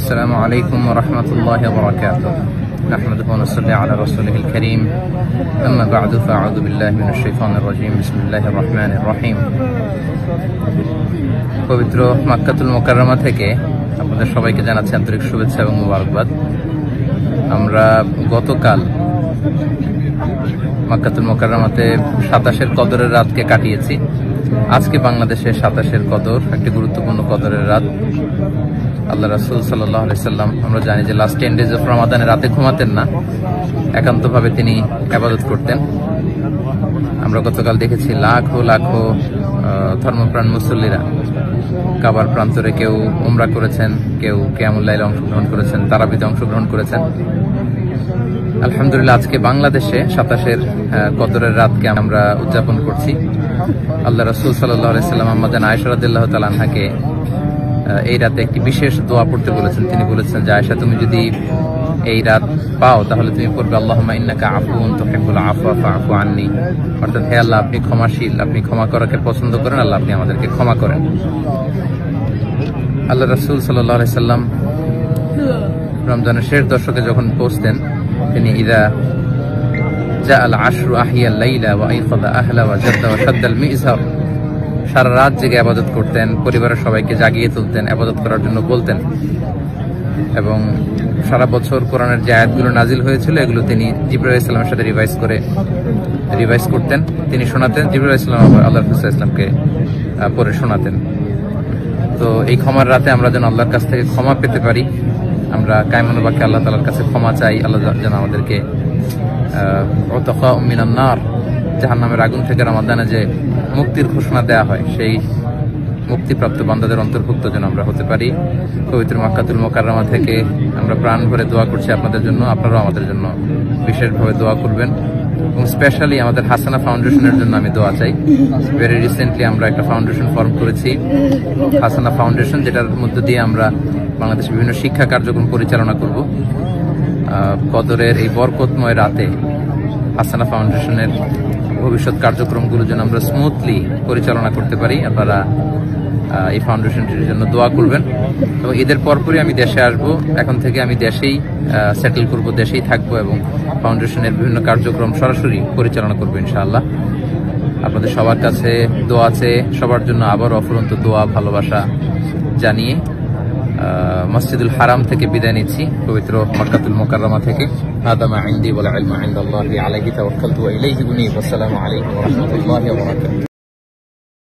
السلام عليكم ورحمة الله وبركاته. نحمده ونصلي على رسوله الكريم. أما بعد فأعوذ بالله من الشيطان الرجيم. بسم الله الرحمن الرحيم. পবিত্র মক্কাতুল মুকাররমা থেকে আপনাদের সবাইকে জানাচ্ছি আন্তরিক শুভেচ্ছা এবং মোবারকবাদ। আমরা গতকাল মক্কাতুল মুকাররমাতে 27-এর কদরের রাতকে কাটিয়েছি। আজকে বাংলাদেশে 27-এর কদর, একটি গুরুত্বপূর্ণ কদরের রাত। আল্লাহ রাসূল সাল্লাল্লাহু আলাইহি সাল্লাম, আমরা জানি যে লাস্ট 10 ডেজ অফ রমাদানে রাতে ঘুমাতেন না, একান্তভাবে তিনি ইবাদত করতেন। আমরা গতকাল দেখেছি লাখো লাখো ধর্মপ্রাণ মুসল্লিরা কাবার প্রান্তরে কেউ উমরা করেছেন, কেউ কিয়ামুল লাইলে অংশগ্রহণ করেছেন, তারাবিতে অংশগ্রহণ করেছেন। আলহামদুলিল্লাহ, আজকে বাংলাদেশে 27-এর কদরের রাতকে আমরা উদযাপন করছি। আল্লাহ রাসূল সাল্লাল্লাহু আলাইহি সাল্লাম আম্মা জান আয়েশা রাদিয়াল্লাহু তাআলা আনহাকে এই রাতে একটি বিশেষ দোয়া পড়তে বলেছেন। তিনি বলেছেন যে, আয়েশা, তুমি যদি এই রাত পাও তাহলে তুমি পড়বে আল্লাহুম্মা ইন্নাকা আফুউন তুহিব্বুল আফওয়া ফাআফু আন্নী, অর্থাৎ হে আল্লাহ, আপনি ক্ষমাশীল, আপনি ক্ষমা করাকে পছন্দ করেন, আল্লাহ আপনি আমাদেরকে ক্ষমা করেন। আল্লাহ রাসূল সাল্লাল্লাহু আলাইহি সাল্লাম রমজানের শেষ দশকে যখন পৌঁছতেন, তিনি ইদা জাআল আশরু আহিয়াল লাইলা ওয়া আইকাযা আহলা ওয়া জাদ্দা ওয়া শাদ্দাল মিযহার, সারা রাত জেগে ইবাদত করতেন, পরিবারের সবাইকে জাগিয়ে তুলতেন, ইবাদত করার জন্য বলতেন। এবং সারা বছর কোরআনের যে আয়াতগুলো নাজিল হয়েছিল এগুলো তিনি জিবরাইল আলাইহিস সালামের সাথে রিভাইজ করতেন, তিনি শোনাতেন। জিবরাইল আলাইহিস সালাম আল্লাহ রাসূল সাল্লাল্লাহু আলাইহি ওয়াসাল্লামকে পড়ে শোনাতেন। তো এই ক্ষমার রাতে আমরা যেন আল্লাহর কাছ থেকে ক্ষমা পেতে পারি, আমরা কায়মানুল বাক্যে আল্লাহ তাআলার কাছে ক্ষমা চাই। আল্লাহ যেন আমাদেরকে উতাকা মিনান নার, জাহান্নামের আগুন থেকে রমাদানে যে মুক্তির ঘোষণা দেওয়া হয়, সেই মুক্তিপ্রাপ্ত বান্দাদের অন্তর্ভুক্ত যেন আমরা হতে পারি। পবিত্র মক্কাতুল মুকাররমা থেকে আমরা প্রাণ ভরে দোয়া করছি আপনাদের জন্য, আপনারাও আমাদের জন্য বিশেষভাবে দোয়া করবেন। এবং স্পেশালি আমাদের হাসানা ফাউন্ডেশনের জন্য আমি দোয়া চাই। ভেরি রিসেন্টলি আমরা একটা ফাউন্ডেশন ফর্ম করেছি, হাসানা ফাউন্ডেশন, যেটার মধ্যে দিয়ে আমরা বাংলাদেশের বিভিন্ন শিক্ষা কার্যক্রম পরিচালনা করব। কদরের এই বরকতময় রাতে হাসানা ফাউন্ডেশনের ভবিষ্যৎ কার্যক্রমগুলো যেন আমরা স্মুথলি পরিচালনা করতে পারি। আপনারা এই ফাউন্ডেশনটির জন্য দোয়া করবেন। এবং ঈদের পরপরই আমি দেশে আসব, এখন থেকে আমি দেশেই সেটেল করব, দেশেই থাকবো এবং ফাউন্ডেশনের বিভিন্ন কার্যক্রম সরাসরি পরিচালনা করবো ইনশাআল্লাহ। আপনাদের সবার কাছে দোয়া আছে, সবার জন্য আবার অফুরন্ত দোয়া ভালোবাসা জানিয়ে মসজিদুল হারাম থেকে বিদায় নিচ্ছি, পবিত্র মক্কাতুল মুকাররমা থেকে। হাদা মা ইনদি ওয়াল ইলমু ইনদাল্লাহি আলাইহি তাওয়াক্কালতু ওয়া ইলাইহি উনীব। আসসালামু আলাইকুম ওয়া রাহমাতুল্লাহি ওয়া বারাকাতুহু।